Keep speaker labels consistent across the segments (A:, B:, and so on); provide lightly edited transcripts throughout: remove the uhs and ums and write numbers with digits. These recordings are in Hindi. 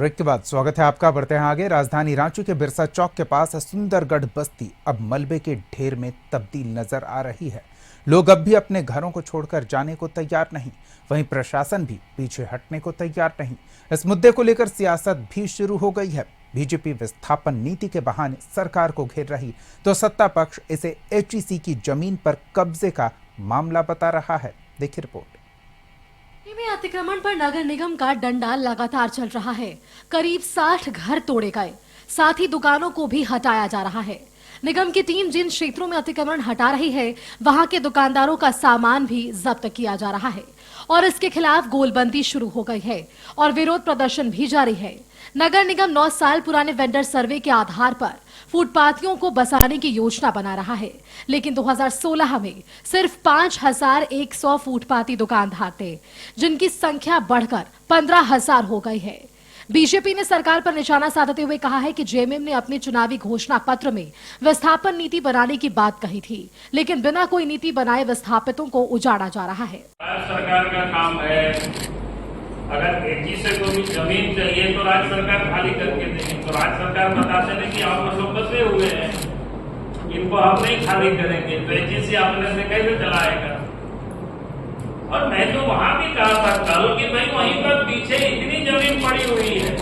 A: ब्रेक के बाद स्वागत है आपका। बढ़ते हैं आगे। राजधानी रांची के बिरसा चौक के पास सुंदरगढ़ बस्ती अब मलबे के ढेर में तब्दील नजर आ रही है। लोग अब भी अपने घरों को छोड़कर जाने को तैयार नहीं, वहीं प्रशासन भी पीछे हटने को तैयार नहीं। इस मुद्दे को लेकर सियासत भी शुरू हो गई है। बीजेपी विस्थापन नीति के बहाने सरकार को घेर रही तो सत्ता पक्ष इसे एचईसी की जमीन पर कब्जे का मामला बता रहा है। देखिए रिपोर्ट।
B: में अतिक्रमण पर नगर निगम का डंडा लगातार चल रहा है। करीब 60 घर तोड़े गए, साथ ही दुकानों को भी हटाया जा रहा है। निगम की टीम जिन क्षेत्रों में अतिक्रमण हटा रही है, वहां के दुकानदारों का सामान भी जब्त किया जा रहा है और इसके खिलाफ गोलबंदी शुरू हो गई है और विरोध प्रदर्शन भी जारी है। नगर निगम 9 साल पुराने वेंडर सर्वे के आधार पर फुटपाथियों को बसाने की योजना बना रहा है, लेकिन 2016 में सिर्फ 5100 फुटपाथी दुकानदार थे, जिनकी संख्या बढ़कर 15000 हो गई है। बीजेपी ने सरकार पर निशाना साधते हुए कहा है कि जेएमएम ने अपने चुनावी घोषणा पत्र में विस्थापन नीति बनाने की बात कही थी, लेकिन बिना कोई नीति बनाए विस्थापितों को उजाड़ा जा रहा है।
C: सरकार का काम है, अगर एजी से कोई जमीन चाहिए तो राज्य सरकार खाली करके देगी। तो राज्य सरकार बताते नहीं कि आप लोग बसे हुए हैं, इनको हम नहीं खाली करेंगे, तो एजी से आपने से कैसे चलाएगा। और मैं तो वहां भी कहा था कल कि भाई वहीं पर पीछे इतनी जमीन पड़ी हुई है,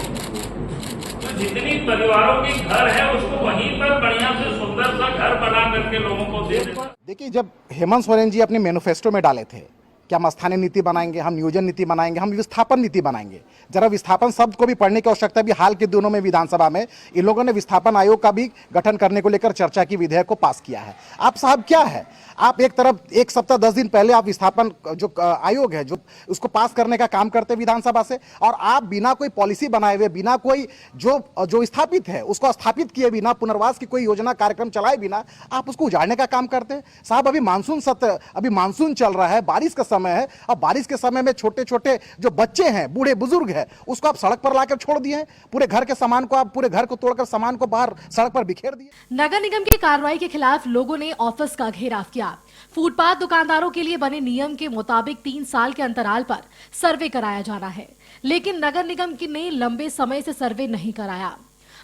C: तो जितनी परिवारों के घर है उसको वहीं पर बढ़िया से सुंदर सा घर बना करके लोगों को दे दे।
D: देखिए, जब हेमंत सोरेन जी अपने मैनिफेस्टो में डाले थे कि हम स्थानीय नीति बनाएंगे, हम नियोजन नीति बनाएंगे, हम विस्थापन नीति बनाएंगे, जरा विस्थापन शब्द को भी पढ़ने की आवश्यकता है। भी हाल के दिनों में विधानसभा में इन लोगों ने विस्थापन आयोग का भी गठन करने को लेकर चर्चा की विधेयक को पास किया है। आप साहब क्या है, आप एक तरफ 1 सप्ताह 10 दिन पहले आप विस्थापन जो आयोग है जो उसको पास करने का काम करते विधानसभा से, और आप बिना कोई पॉलिसी बनाए हुए, बिना कोई जो स्थापित है उसको स्थापित किए बिना, पुनर्वास की कोई योजना कार्यक्रम चलाए बिना आप उसको उजाड़ने का काम करते हैं। साहब, अभी मानसून सत्र, अभी मानसून चल रहा है, बारिश का समय है, और बारिश के समय में छोटे छोटे जो बच्चे हैं, बूढ़े बुजुर्ग हैं, उसको आप सड़क पर लाकर छोड़ दिए हैं। पूरे घर के सामान को, आप पूरे घर को तोड़कर सामान को बाहर सड़क पर बिखेर दिए।
B: नगर निगम की कार्रवाई के खिलाफ लोगों ने ऑफिस का घेराव किया। फुटपाथ दुकानदारों के लिए बने नियम के मुताबिक 3 साल के अंतराल पर सर्वे कराया जाना है, लेकिन नगर निगम ने लंबे समय से सर्वे नहीं कराया।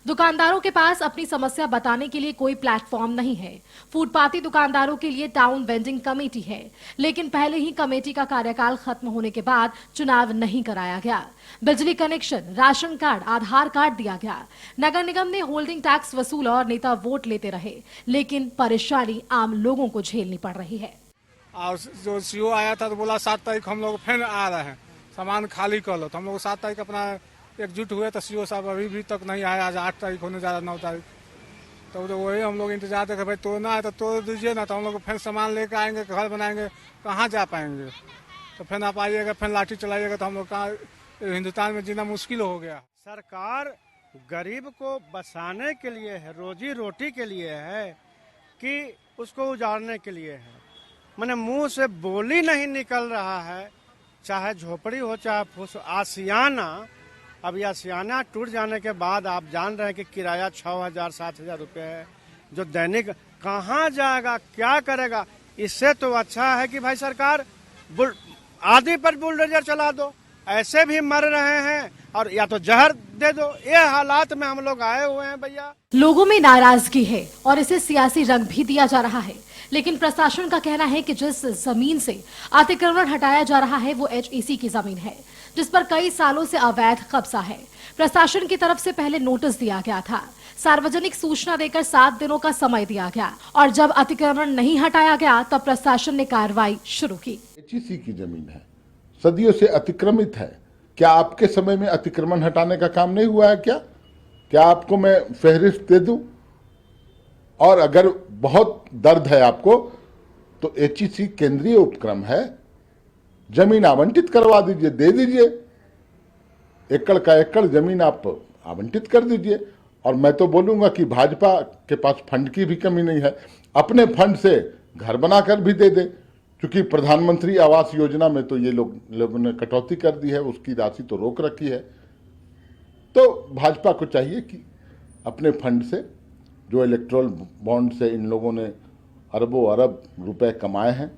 B: दुकानदारों के पास अपनी समस्या बताने के लिए कोई प्लेटफॉर्म नहीं है। फुटपाथी दुकानदारों के लिए टाउन वेंडिंग कमेटी है, लेकिन पहले ही कमेटी का कार्यकाल खत्म होने के बाद चुनाव नहीं कराया गया। बिजली कनेक्शन, राशन कार्ड, आधार कार्ड दिया गया। नगर निगम ने होल्डिंग टैक्स वसूल और नेता वोट लेते रहे, लेकिन परेशानी आम लोगों को झेलनी पड़ रही है।
E: और जो सीओ आया था तो बोला 7 तारीख हम लोग फिर आ रहे हैं, सामान खाली कर लो। तो हम लोग 7 तारीख अपना एकजुट हुए, तो सीओ साहब अभी भी तक नहीं आया। आज 8 तारीख होने जा रहा, 9 तारीख। तो वही हम लोग इंतजार देखे, भाई तोड़ना है तो तोड़ दीजिए ना, तो हम लोग फिर सामान लेकर आएंगे, घर बनाएंगे, कहाँ जा पाएंगे। तो फिर आप आइएगा, फिर लाठी चलाइएगा, तो हम लोग कहाँ हिंदुस्तान में जीना मुश्किल हो गया।
F: सरकार गरीब को बसाने के लिए है, रोजी रोटी के लिए है कि उसको उजाड़ने के लिए है। मैंने मुंह से बोली नहीं निकल रहा है, चाहे झोपड़ी हो चाहे आसियाना। अब यह आसियाना टूट जाने के बाद आप जान रहे हैं कि किराया 6000-7000 रुपये है, जो दैनिक कहाँ जाएगा, क्या करेगा। इससे तो अच्छा है कि भाई सरकार आदि पर बुलडोजर चला दो, ऐसे भी मर रहे हैं, और या तो जहर दे दो। ये हालात में हम लोग आए हुए हैं भैया।
B: लोगों में नाराजगी है और इसे सियासी रंग भी दिया जा रहा है, लेकिन प्रशासन का कहना है कि जिस जमीन से अतिक्रमण हटाया जा रहा है वो एचईसी की जमीन है, जिस पर कई सालों से अवैध कब्जा है। प्रशासन की तरफ से पहले नोटिस दिया गया था, सार्वजनिक सूचना देकर 7 दिनों का समय दिया गया, और जब अतिक्रमण नहीं हटाया गया तब प्रशासन ने कार्रवाई शुरू की।
G: एचईसी की जमीन है, सदियों से अतिक्रमित है। क्या आपके समय में अतिक्रमण हटाने का काम नहीं हुआ है? क्या आपको मैं फहरिस्त दे दूं? और अगर बहुत दर्द है आपको तो एचईसी केंद्रीय उपक्रम है, जमीन आवंटित करवा दीजिए, दे दीजिए। एकड़ का एकड़ जमीन आप आवंटित कर दीजिए। और मैं तो बोलूंगा कि भाजपा के पास फंड की भी कमी नहीं है, अपने फंड से घर बनाकर भी दे दे, क्योंकि प्रधानमंत्री आवास योजना में तो ये लोगों ने कटौती कर दी है, उसकी राशि तो रोक रखी है। तो भाजपा को चाहिए कि अपने फंड से, जो इलेक्ट्रल बॉन्ड से इन लोगों ने अरबों अरब रुपए कमाए हैं,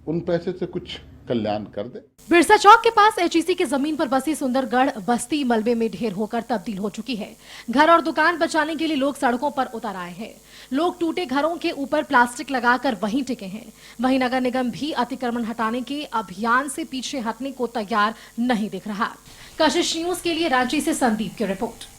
G: उन पैसे से कुछ कल्याण कर दे।
B: बिरसा चौक के पास एचईसी की जमीन पर बसी सुंदरगढ़ बस्ती मलबे में ढेर होकर तब्दील हो चुकी है। घर और दुकान बचाने के लिए लोग सड़कों पर उतर आए हैं। लोग टूटे घरों के ऊपर प्लास्टिक लगाकर वहीं टिके हैं। वहीं नगर निगम भी अतिक्रमण हटाने के अभियान से पीछे हटने को तैयार नहीं दिख रहा। कशिश न्यूज के लिए रांची से संदीप की रिपोर्ट।